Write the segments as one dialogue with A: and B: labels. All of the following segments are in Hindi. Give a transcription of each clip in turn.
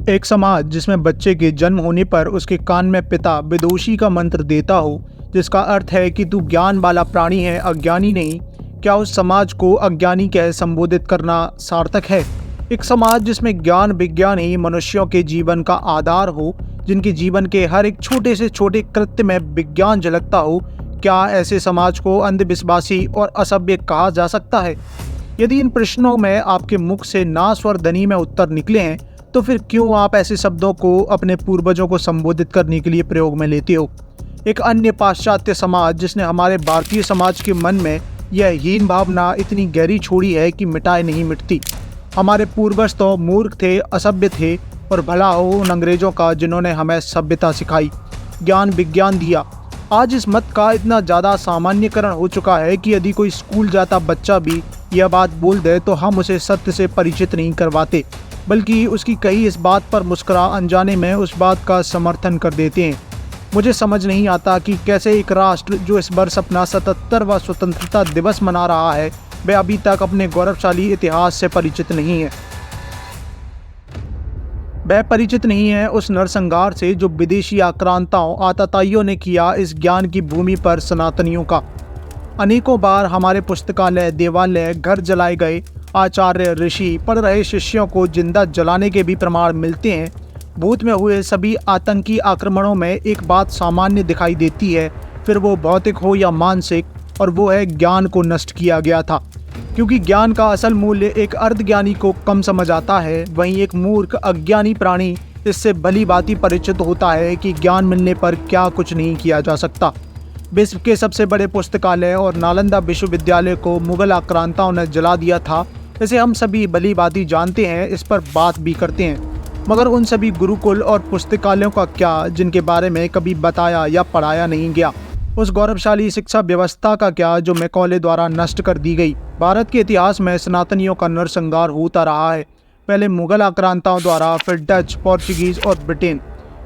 A: एक समाज जिसमें बच्चे के जन्म होने पर उसके कान में पिता विदुषी का मंत्र देता हो, जिसका अर्थ है कि तू ज्ञान वाला प्राणी है, अज्ञानी नहीं, क्या उस समाज को अज्ञानी कह संबोधित करना सार्थक है? एक समाज जिसमें ज्ञान विज्ञान ही मनुष्यों के जीवन का आधार हो, जिनके जीवन के हर एक छोटे से छोटे कृत्य में विज्ञान झलकता हो, क्या ऐसे समाज को अंधविश्वासी और असभ्य कहा जा सकता है? यदि इन प्रश्नों में आपके मुख से ना स्वर ध्वनि में उत्तर निकले हैं, तो फिर क्यों आप ऐसे शब्दों को अपने पूर्वजों को संबोधित करने के लिए प्रयोग में लेते हो? एक अन्य पाश्चात्य समाज जिसने हमारे भारतीय समाज के मन में यह हीन भावना इतनी गहरी छोड़ी है कि मिटाए नहीं मिटती। हमारे पूर्वज तो मूर्ख थे, असभ्य थे, और भला हो उन अंग्रेजों का जिन्होंने हमें सभ्यता सिखाई, ज्ञान विज्ञान दिया। आज इस मत का इतना ज़्यादा सामान्यकरण हो चुका है कि यदि कोई स्कूल जाता बच्चा भी यह बात बोल दे तो हम उसे सत्य से परिचित नहीं करवाते, बल्कि उसकी कही इस बात पर मुस्कुरा अनजाने में उस बात का समर्थन कर देते हैं। मुझे समझ नहीं आता कि कैसे एक राष्ट्र जो इस वर्ष अपना 77वां स्वतंत्रता दिवस मना रहा है, वह अभी तक अपने गौरवशाली इतिहास से परिचित नहीं है। वह परिचित नहीं है उस नरसंहार से जो विदेशी आक्रांताओं आतताइयों ने किया इस ज्ञान की भूमि पर सनातनियों का। अनेकों बार हमारे पुस्तकालय, देवालय, घर जलाए गए, आचार्य ऋषि पढ़ रहे शिष्यों को जिंदा जलाने के भी प्रमाण मिलते हैं। भूत में हुए सभी आतंकी आक्रमणों में एक बात सामान्य दिखाई देती है, फिर वो भौतिक हो या मानसिक, और वो है ज्ञान को नष्ट किया गया था। क्योंकि ज्ञान का असल मूल्य एक अर्धज्ञानी को कम समझ आता है, वहीं एक मूर्ख अज्ञानी प्राणी इससे भली भांति परिचित होता है कि ज्ञान मिलने पर क्या कुछ नहीं किया जा सकता। विश्व के सबसे बड़े पुस्तकालय और नालंदा विश्वविद्यालय को मुगल आक्रांताओं ने जला दिया था, इसे हम सभी भली भांति जानते हैं, इस पर बात भी करते हैं। मगर उन सभी गुरुकुल और पुस्तकालयों का क्या जिनके बारे में कभी बताया या पढ़ाया नहीं गया? उस गौरवशाली शिक्षा व्यवस्था का क्या जो मैकॉले द्वारा नष्ट कर दी गई? भारत के इतिहास में सनातनियों का नरसंहार होता रहा है, पहले मुगल आक्रांताओं द्वारा, फिर डच, पोर्चुगीज और ब्रिटेन।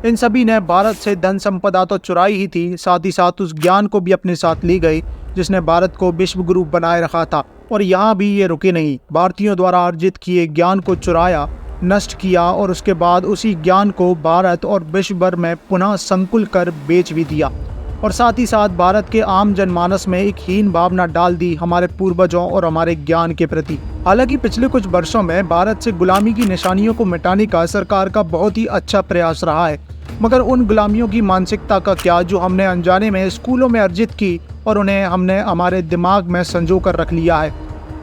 A: इन सभी ने भारत से धन संपदा तो चुराई ही थी, साथ ही साथ उस ज्ञान को भी अपने साथ ले गए जिसने भारत को विश्व गुरु बनाए रखा था। और यहाँ भी ये रुके नहीं, भारतीयों द्वारा अर्जित किए ज्ञान को चुराया, नष्ट किया और उसके बाद उसी ज्ञान को भारत और विश्व भर में पुनः संकुल कर बेच भी दिया। और साथ ही साथ भारत के आम जनमानस में एक हीन भावना डाल दी हमारे पूर्वजों और हमारे ज्ञान के प्रति। हालांकि पिछले कुछ वर्षों में भारत से गुलामी की निशानियों को मिटाने का सरकार का बहुत ही अच्छा प्रयास रहा है, मगर उन गुलामियों की मानसिकता का क्या जो हमने अनजाने में स्कूलों में अर्जित की और उन्हें हमने हमारे दिमाग में संजो कर रख लिया है।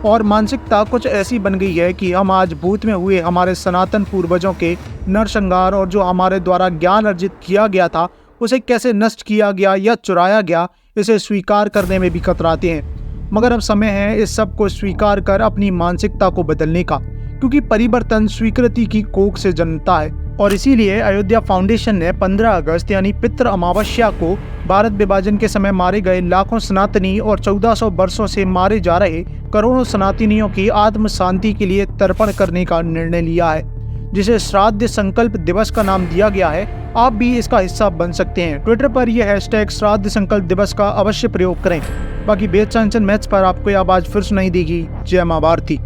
A: और मानसिकता कुछ ऐसी बन गई है कि हम आज भूत में हुए हमारे सनातन पूर्वजों के नरसंहार और जो हमारे द्वारा ज्ञान अर्जित किया गया था उसे कैसे नष्ट किया गया या चुराया गया, इसे स्वीकार करने में भी कतराते हैं। मगर अब समय है इस सब को स्वीकार कर अपनी मानसिकता को बदलने का, क्योंकि परिवर्तन स्वीकृति की कोख से जन्मता है। और इसीलिए अयोध्या फाउंडेशन ने 15 अगस्त यानी पितृ अमावस्या को भारत विभाजन के समय मारे गए लाखों सनातनी और 1400 वर्षों से मारे जा रहे करोड़ों सनातनियों की आत्म शांति के लिए तर्पण करने का निर्णय लिया है, जिसे श्राद्ध संकल्प दिवस का नाम दिया गया है। आप भी इसका हिस्सा बन सकते हैं। ट्विटर पर यह हैशटैग श्राद्ध संकल्प दिवस का अवश्य प्रयोग करें। बाकी बेच मैच पर आपको यह आवाज फिर सुनाई देगी। जय मां भारती।